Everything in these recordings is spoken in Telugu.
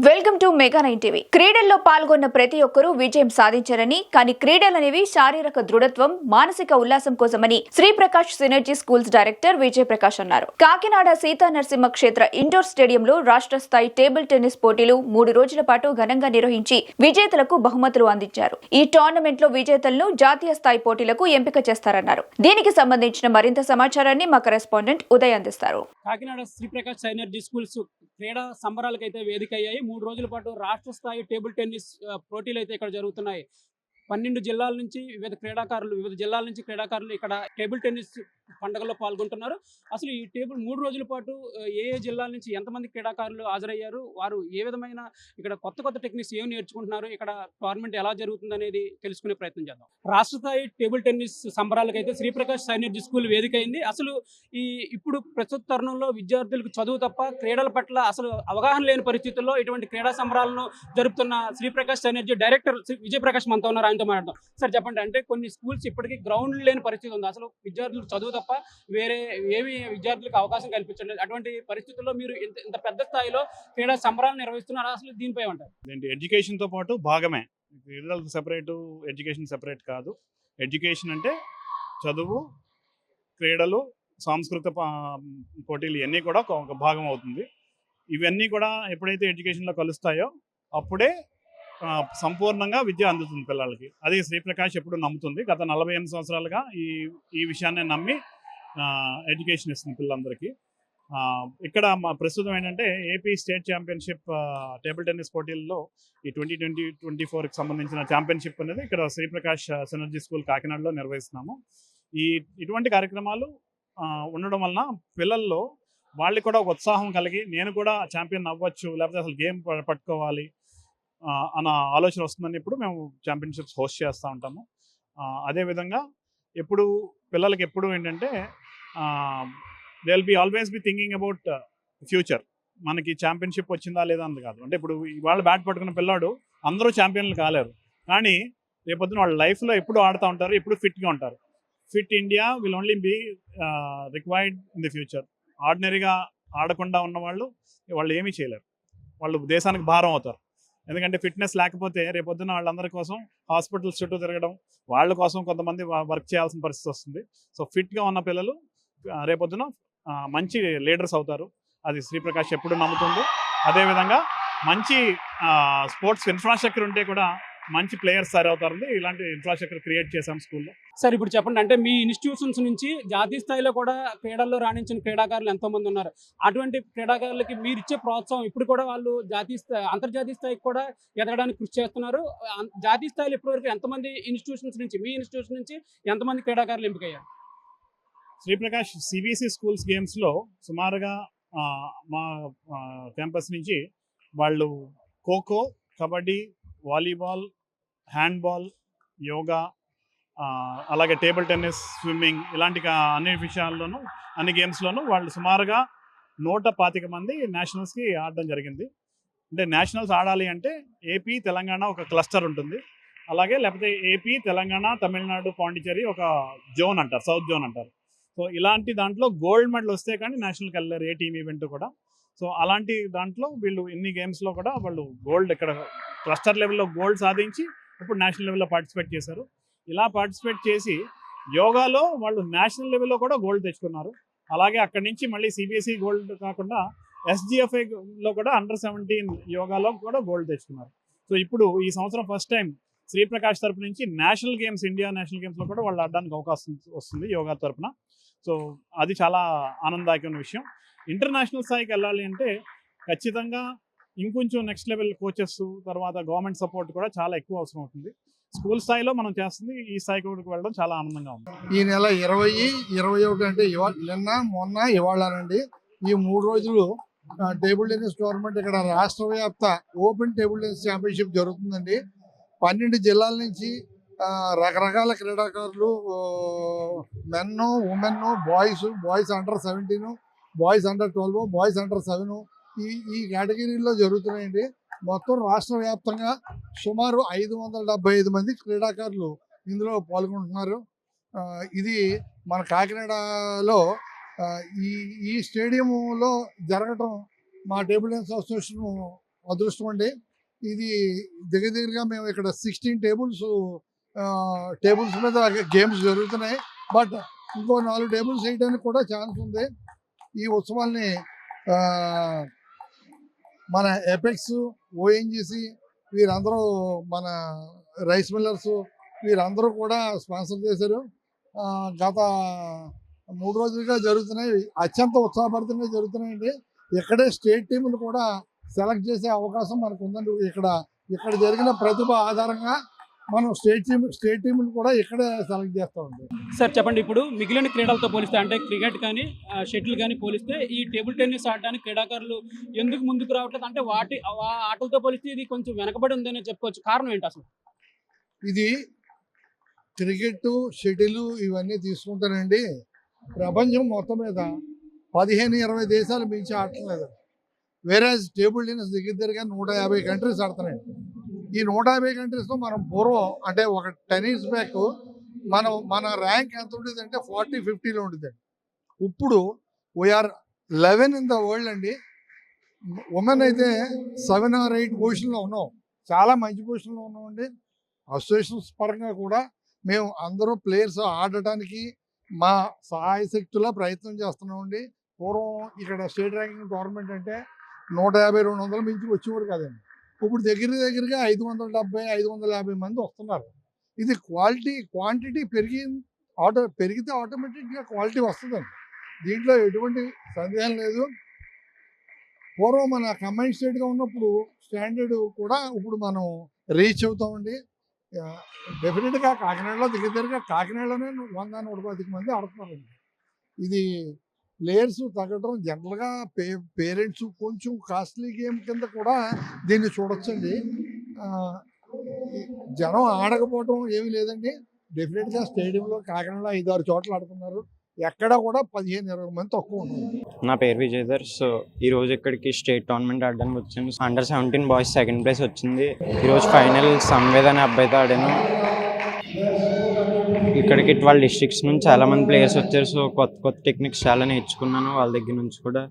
Welcome to mega 9 TV. క్రీడల్లో పాల్గొన్న ప్రతి ఒక్కరూ విజయం సాధించారని, కానీ క్రీడలనేవి శారీరక దృఢత్వం, మానసిక ఉల్లాసం కోసమని Sri Prakash synergy schools director Vijay Prakash అన్నారు. కాకినాడ సీతా నరసింహ క్షేత్ర ఇండోర్ స్టేడియంలో రాష్ట్ర స్థాయి టేబుల్ టెన్నిస్ పోటీలు 3 రోజుల పాటు ఘనంగా నిర్వహించి విజేతలకు బహుమతులు అందించారు. ఈ టోర్నమెంట్ లో విజేతలను జాతీయ స్థాయి పోటీలకు ఎంపిక చేస్తారన్నారు. దీనికి సంబంధించిన మరింత సమాచారాన్ని మా కరెస్పాండెంట్ ఉదయ్ అందిస్తారు. కాకినాడ శ్రీప్రకాష్ సినర్జీ స్కూల్స్ క్రీడా సంబరాలకైతే వేదిక అయ్యాయి. 3 రోజుల పాటు రాష్ట్ర స్థాయి టేబుల్ టెన్నిస్ పోటీలు అయితే ఇక్కడ జరుగుతున్నాయి. 12 జిల్లాల నుంచి వివిధ జిల్లాల నుంచి క్రీడాకారులు ఇక్కడ టేబుల్ టెన్నిస్ పండుగలో పాల్గొంటున్నారు. అసలు ఈ 3 రోజుల పాటు ఏ జిల్లాల నుంచి ఎంతమంది క్రీడాకారులు హాజరయ్యారు, వారు ఏ విధమైన ఇక్కడ కొత్త టెక్నిక్స్ ఏమి నేర్చుకుంటున్నారు, ఇక్కడ టోర్నమెంట్ ఎలా జరుగుతుంది అనేది తెలుసుకునే ప్రయత్నం చేద్దాం. రాష్ట్ర స్థాయి టేబుల్ టెన్నిస్ సంబరాలకైతే శ్రీప్రకాష్ సినర్జీ స్కూల్ వేదిక అయింది. అసలు ఇప్పుడు ప్రస్తుత తరుణంలో విద్యార్థులకు చదువు తప్ప క్రీడల పట్ల అసలు అవగాహన లేని పరిస్థితుల్లో ఇటువంటి క్రీడా సంబరాలను జరుపుతున్న శ్రీప్రకాష్ సినర్జీ డైరెక్టర్ విజయ్ ప్రకాష్ మనతో ఉన్నారు. ఆయనతో మాట్లాడదాం. సార్ చెప్పండి, అంటే కొన్ని స్కూల్స్ ఇప్పటికీ గ్రౌండ్ లేని పరిస్థితి ఉంది. అసలు విద్యార్థులకు చదువు తప్ప వేరే ఏమి విద్యార్థులకు అవకాశం కల్పించలేదు. అటువంటి పరిస్థితుల్లో మీరు ఇంత పెద్ద స్థాయిలో క్రీడా సంబరాలు నిర్వహిస్తున్నారు. అసలు దీనిపై ఉంటారు ఎడ్యుకేషన్ తో పాటు భాగమే. క్రీడలకు సెపరేట్, ఎడ్యుకేషన్ సెపరేట్ కాదు. ఎడ్యుకేషన్ అంటే చదువు, క్రీడలు, సాంస్కృతిక పోటీలు ఇవన్నీ కూడా ఒక భాగం అవుతుంది. ఇవన్నీ కూడా ఎప్పుడైతే ఎడ్యుకేషన్లో కలుస్తాయో అప్పుడే సంపూర్ణంగా విద్య అందుతుంది పిల్లలకి. అది శ్రీప్రకాష్ ఎప్పుడు నమ్ముతుంది. గత 48 సంవత్సరాలుగా ఈ విషయాన్ని నమ్మి ఎడ్యుకేషన్ ఇస్తుంది పిల్లలందరికీ. ఇక్కడ మా ప్రస్తుతం ఏంటంటే AP state championship table tennis పోటీల్లో ఈ 2024కి సంబంధించిన ఛాంపియన్షిప్ అనేది ఇక్కడ శ్రీప్రకాష్ సినర్జీ స్కూల్ కాకినాడలో నిర్వహిస్తున్నాము. ఇటువంటి కార్యక్రమాలు ఉండడం వలన పిల్లల్లో వాళ్ళకి కూడా ఒక ఉత్సాహం కలిగి నేను కూడా ఛాంపియన్ అవ్వచ్చు, లేకపోతే అసలు గేమ్ పట్టుకోవాలి అన్న ఆలోచన వస్తుందని ఇప్పుడు మేము ఛాంపియన్షిప్స్ హోస్ట్ చేస్తూ ఉంటాము. అదేవిధంగా పిల్లలకి ఎప్పుడు ఏంటంటే they will be always be thinking about future. మనకి ఛాంపియన్షిప్ వచ్చిందా లేదా అంత కాదు. అంటే ఇప్పుడు వాళ్ళు బ్యాట్ పట్టుకున్న పిల్లాడు అందరూ ఛాంపియన్లు కాలేరు, కానీ రేపొద్దున వాళ్ళ లైఫ్లో ఎప్పుడు ఆడుతూ ఉంటారు, ఎప్పుడు ఫిట్గా ఉంటారు. Fit India will only be required in the future. ఆర్డినరీగా ఆడకుండా ఉన్న వాళ్ళు ఏమీ చేయలేరు, వాళ్ళు దేశానికి భారం అవుతారు. ఎందుకంటే ఫిట్నెస్ లేకపోతే రేపొద్దున వాళ్ళందరి కోసం హాస్పిటల్స్ చుట్టూ తిరగడం, వాళ్ళ కోసం కొంతమంది వర్క్ చేయాల్సిన పరిస్థితి వస్తుంది. సో ఫిట్గా ఉన్న పిల్లలు రేపొద్దున మంచి లీడర్స్ అవుతారు. అది శ్రీప్రకాష్ ఎప్పుడు నమ్ముతుంది. అదేవిధంగా మంచి స్పోర్ట్స్ ఇన్ఫ్రాస్ట్రక్చర్ ఉంటే కూడా మంచి ప్లేయర్స్ తయారవుతారండి. ఇలాంటి ఇన్ఫ్రాస్ట్రక్చర్ క్రియేట్ చేశాం స్కూల్లో. సార్ ఇప్పుడు చెప్పండి, అంటే మీ ఇన్స్టిట్యూషన్స్ నుంచి జాతీయ స్థాయిలో కూడా క్రీడల్లో రాణించిన క్రీడాకారులు ఎంతోమంది ఉన్నారు. అటువంటి క్రీడాకారులకి మీరు ఇచ్చే ప్రోత్సాహం ఇప్పుడు కూడా వాళ్ళు అంతర్జాతీయ స్థాయికి కూడా ఎదగడానికి కృషి చేస్తున్నారు. జాతీయ స్థాయిలో ఇప్పటివరకు ఎంతమంది ఇన్స్టిట్యూషన్స్ నుంచి, మీ ఇన్స్టిట్యూషన్ నుంచి ఎంతమంది క్రీడాకారులు ఎంపికయ్యారు? శ్రీప్రకాష్ సిబిఎస్ఈ స్కూల్స్ గేమ్స్లో సుమారుగా మా క్యాంపస్ నుంచి వాళ్ళు ఖోఖో, కబడ్డీ, వాలీబాల్, హ్యాండ్బాల్, యోగా, అలాగే టేబుల్ టెన్నిస్, స్విమ్మింగ్ ఇలాంటి అన్ని విషయాల్లోనూ అన్ని గేమ్స్లోనూ వాళ్ళు సుమారుగా 125 మంది నేషనల్స్కి ఆడడం జరిగింది. అంటే నేషనల్స్ ఆడాలి అంటే ఏపీ, తెలంగాణ ఒక క్లస్టర్ ఉంటుంది. అలాగే లేకపోతే ఏపీ, తెలంగాణ, తమిళనాడు, పాండిచేరి ఒక జోన్ అంటారు, సౌత్ జోన్ అంటారు. సో ఇలాంటి దాంట్లో గోల్డ్ మెడల్ వస్తే కానీ నేషనల్కి వెళ్ళారు ఏ టీమ్ ఈవెంట్ కూడా. సో అలాంటి దాంట్లో వీళ్ళు ఇన్ని గేమ్స్లో కూడా వాళ్ళు గోల్డ్, ఇక్కడ క్లస్టర్ లెవెల్లో గోల్డ్ సాధించి ఇప్పుడు నేషనల్ లెవెల్లో పార్టిసిపేట్ చేశారు. ఇలా పార్టిసిపేట్ చేసి యోగాలో వాళ్ళు నేషనల్ లెవెల్లో కూడా గోల్డ్ తెచ్చుకున్నారు. అలాగే అక్కడి నుంచి మళ్ళీ సిబిఎస్ఈ గోల్డ్ కాకుండా SGFIలో కూడా అండర్-17 యోగాలో కూడా గోల్డ్ తెచ్చుకున్నారు. సో ఇప్పుడు ఈ సంవత్సరం ఫస్ట్ టైం శ్రీప్రకాష్ తరపు నుంచి నేషనల్ గేమ్స్, ఇండియా నేషనల్ గేమ్స్లో కూడా వాళ్ళు ఆడడానికి అవకాశం వస్తుంది యోగా తరపున. సో అది చాలా ఆనందదాయకమైన విషయం. ఇంటర్నేషనల్ స్థాయికి వెళ్ళాలి అంటే ఖచ్చితంగా ఇంకొంచెం నెక్స్ట్ లెవెల్ కోచెస్, తర్వాత గవర్నమెంట్ సపోర్ట్ కూడా చాలా ఎక్కువ అవసరం అవుతుంది. స్కూల్ స్థాయిలో మనం చేస్తుంది, ఈ స్థాయికి వెళ్ళడం చాలా ఆనందంగా ఉంది. ఈ నెల 20, 21 అంటే నిన్న మొన్న ఇవాళనండి ఈ 3 రోజులు టేబుల్ టెన్నిస్ టోర్నమెంట్ ఇక్కడ రాష్ట్ర వ్యాప్త ఓపెన్ టేబుల్ టెన్నిస్ ఛాంపియన్షిప్ జరుగుతుందండి. 12 జిల్లాల నుంచి రకరకాల క్రీడాకారులు, మెన్, ఉమెన్, బాయ్స్ అండర్-17, బాయ్స్ అండర్-12, బాయ్స్ అండర్-7 ఈ కేటగిరీలో జరుగుతున్నాయండి. మొత్తం రాష్ట్ర వ్యాప్తంగా సుమారు 575 మంది క్రీడాకారులు ఇందులో పాల్గొంటున్నారు. ఇది మన కాకినాడలో ఈ స్టేడియంలో జరగటం మా టేబుల్ టెన్నిస్ అసోసియేషన్ అదృష్టం అండి. ఇది దగ్గరగా మేము ఇక్కడ 16 టేబుల్స్ మీద గేమ్స్ జరుగుతున్నాయి. బట్ ఇంకో 4 టేబుల్స్ వేయడానికి కూడా ఛాన్స్ ఉంది. ఈ ఉత్సవాల్ని ఆ, మన ఎపెక్స్, ఓఎన్జీసీ వీరందరూ, మన రైస్ మిల్లర్స్ వీరందరూ కూడా స్పాన్సర్ చేశారు. గత 3 రోజులుగా జరుగుతున్నాయి. అత్యంత ఉత్సాహభరితంగా జరుగుతున్నాయండి. ఇక్కడే స్టేట్ టీములు కూడా సెలెక్ట్ చేసే అవకాశం మనకు ఉందండి. ఇక్కడ జరిగిన ప్రతిభ ఆధారంగా మనం స్టేట్ టీములు కూడా ఇక్కడే సెలెక్ట్ చేస్తామండి. సార్ చెప్పండి, ఇప్పుడు మిగిలిన క్రీడలతో పోలిస్తే అంటే క్రికెట్ కానీ షటిల్ కానీ పోలిస్తే ఈ టేబుల్ టెన్నిస్ ఆడడానికి క్రీడాకారులు ఎందుకు ముందుకు రావట్లేదు? అంటే ఆ ఆటలతో పోలిస్తే ఇది కొంచెం వెనకబడి ఉందని చెప్పుకోవచ్చు. కారణం ఏంటి అసలు? ఇది క్రికెట్, షటిల్ ఇవన్నీ తీసుకుంటానండి. ప్రపంచం మొత్తం మీద 15-20 దేశాలు మించి ఆడట్లేదు. వేరే టేబుల్ టెన్నిస్ దగ్గరగా 150 కంట్రీస్ ఆడుతున్నాయి. ఈ 150 కంట్రీస్లో మనం పూర్వం అంటే ఒక 10 years బ్యాక్ మన ర్యాంక్ ఎంత ఉండేది అంటే 40-50లో ఉండేదండి. ఇప్పుడు వీఆర్ 11 ఇన్ ద వరల్డ్ అండి. ఉమెన్ అయితే 7 or 8 పొజిషన్లో ఉన్నాం. చాలా మంచి పొజిషన్లో ఉన్నామండి. అసోసియేషన్స్ పరంగా కూడా మేము అందరూ ప్లేయర్స్ ఆడటానికి మా సహాయ శక్తులా ప్రయత్నం చేస్తున్నామండి. పూర్వం ఇక్కడ స్టేట్ ర్యాంకింగ్ టోర్నమెంట్ అంటే 150-200 మించి వచ్చేవారు కదండి. ఇప్పుడు దగ్గరగా 570-550 మంది వస్తున్నారు. ఇది క్వాంటిటీ పెరిగితే ఆటోమేటిక్గా క్వాలిటీ వస్తుందండి. దీంట్లో ఎటువంటి సందేహం లేదు. పూర్వం మన కంబైన్ స్టేట్గా ఉన్నప్పుడు స్టాండర్డ్ కూడా ఇప్పుడు మనం రీచ్ అవుతామండి. డెఫినెట్గా కాకినాడలోనే 100-110 మంది ఆడుతున్నారండి. ఇది ప్లేయర్స్ తగ్గడం జనరల్గా పేరెంట్స్ కొంచెం కాస్ట్లీ గేమ్ కింద కూడా దీన్ని చూడొచ్చండి. జనం ఆడకపోవటం ఏమీ లేదండి. డెఫినెట్గా స్టేడియంలో కాకినాడలో 5-6 చోట్ల ఆడుతున్నారు. ఎక్కడ కూడా 15-20 మంది తక్కువ ఉన్నారు. నా పేరు విజయధర్. సో ఈరోజు ఇక్కడికి స్టేట్ టోర్నమెంట్ ఆడడానికి వచ్చాను. అండర్ 17 బాయ్స్ సెకండ్ ప్లేస్ వచ్చింది. ఈరోజు ఫైనల్ సంవేద్ అనే అబ్బాయితో ఆడాను. ఇక్కడికి 12 డిస్ట్రిక్ట్స్ నుంచి చాలామంది ప్లేయర్స్ వచ్చారు. సో కొత్త టెక్నిక్స్ చాలా నేర్చుకున్నాను వాళ్ళ దగ్గర నుంచి కూడా.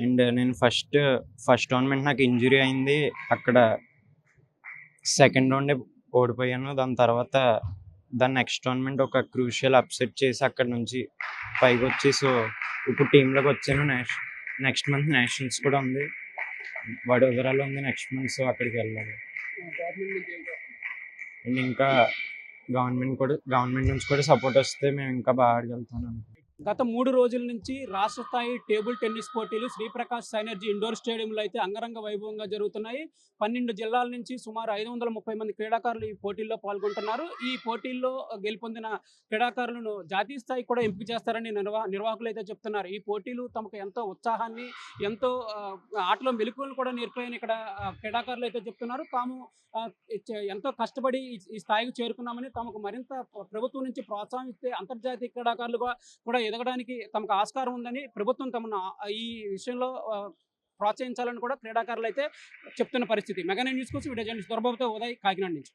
అండ్ నేను ఫస్ట్ టోర్నమెంట్ నాకు ఇంజురీ అయింది. అక్కడ సెకండ్ రౌండే ఓడిపోయాను. దాని నెక్స్ట్ టోర్నమెంట్ ఒక క్రూషియల్ అప్సెట్ చేసి అక్కడ నుంచి పైకి వచ్చి సో ఇప్పుడు టీంలోకి వచ్చాను. నెక్స్ట్ మంత్ నేషనల్స్ కూడా ఉంది, వడోదరాలో ఉంది నెక్స్ట్ మంత్. సో అక్కడికి వెళ్ళాలి. అండ్ ఇంకా గవర్నమెంట్ నుంచి కూడా సపోర్ట్ వస్తే మేము ఇంకా బాగా ఆడగలుగుతాం. గత 3 రోజుల నుంచి రాష్ట్ర స్థాయి టేబుల్ టెన్నిస్ పోటీలు శ్రీప్రకాష్ సైనర్జీ ఇండోర్ స్టేడియంలో అయితే అంగరంగ వైభవంగా జరుగుతున్నాయి. 12 జిల్లాల నుంచి సుమారు 530 మంది క్రీడాకారులు ఈ పోటీల్లో పాల్గొంటున్నారు. ఈ పోటీల్లో గెలుపొందిన క్రీడాకారులను జాతీయ స్థాయికి కూడా ఎంపిక చేస్తారని నిర్వాహకులు అయితే చెప్తున్నారు. ఈ పోటీలు తమకు ఎంతో ఉత్సాహాన్ని, ఎంతో ఆటలో మెలకువలను కూడా నేర్పాయని ఇక్కడ క్రీడాకారులు అయితే చెప్తున్నారు. తాము ఎంతో కష్టపడి ఈ స్థాయికి చేరుకున్నామని, తమకు మరింత ప్రభుత్వం నుంచి ప్రోత్సాహం ఇస్తే అంతర్జాతీయ క్రీడాకారులుగా కూడా ఎదగడానికి తమకు ఆస్కారం ఉందని ప్రభుత్వం తమను ఈ విషయంలో ప్రోత్సహించాలని కూడా క్రీడాకారులు అయితే చెప్తున్న పరిస్థితి. మెగా న్యూస్ కోసం వీడియో జర్నలిస్ట్ దొరబాబుతో ఉదయ్, కాకినాడ నుంచి.